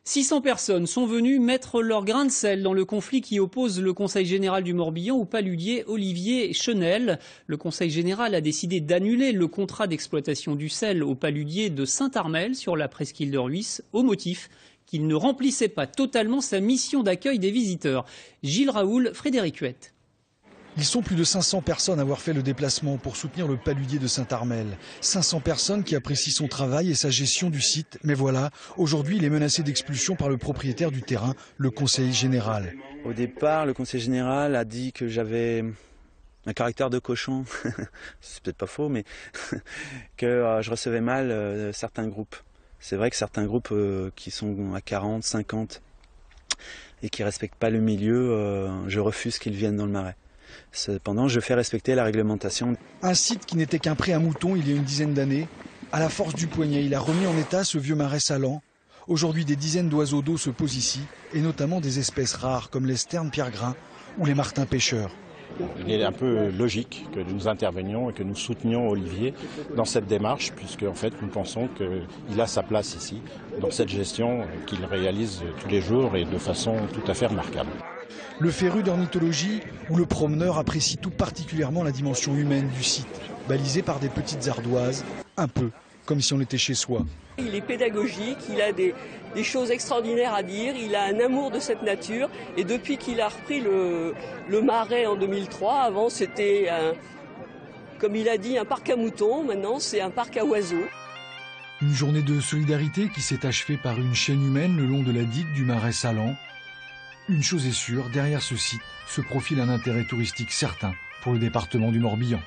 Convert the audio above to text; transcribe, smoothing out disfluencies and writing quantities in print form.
600 personnes sont venues mettre leur grain de sel dans le conflit qui oppose le Conseil général du Morbihan au paludier Olivier Chenel. Le Conseil général a décidé d'annuler le contrat d'exploitation du sel au paludier de Saint-Armel sur la presqu'île de Rhuys au motif qu'il ne remplissait pas totalement sa mission d'accueil des visiteurs. Gilles Raoul, Frédéric Huette. Ils sont plus de 500 personnes à avoir fait le déplacement pour soutenir le paludier de Saint-Armel. 500 personnes qui apprécient son travail et sa gestion du site. Mais voilà, aujourd'hui, il est menacé d'expulsion par le propriétaire du terrain, le conseil général. Au départ, le conseil général a dit que j'avais un caractère de cochon. C'est peut-être pas faux, mais que je recevais mal certains groupes. C'est vrai que certains groupes qui sont à 40, 50 et qui ne respectent pas le milieu, je refuse qu'ils viennent dans le Marais. Cependant, je fais respecter la réglementation. Un site qui n'était qu'un pré à moutons il y a une dizaine d'années, à la force du poignet, il a remis en état ce vieux marais salant. Aujourd'hui, des dizaines d'oiseaux d'eau se posent ici, et notamment des espèces rares comme les sternes pierre-grain ou les martins pêcheurs. Il est un peu logique que nous intervenions et que nous soutenions Olivier dans cette démarche, puisque en fait nous pensons qu'il a sa place ici, dans cette gestion qu'il réalise tous les jours et de façon tout à fait remarquable. Le féru d'ornithologie ou le promeneur apprécie tout particulièrement la dimension humaine du site, balisé par des petites ardoises, un peu comme si on était chez soi. Il est pédagogique, il a des choses extraordinaires à dire, il a un amour de cette nature et depuis qu'il a repris le Marais en 2003, avant c'était, comme il a dit, un parc à moutons, maintenant c'est un parc à oiseaux. Une journée de solidarité qui s'est achevée par une chaîne humaine le long de la digue du Marais salant. Une chose est sûre, derrière ce site se profile un intérêt touristique certain pour le département du Morbihan.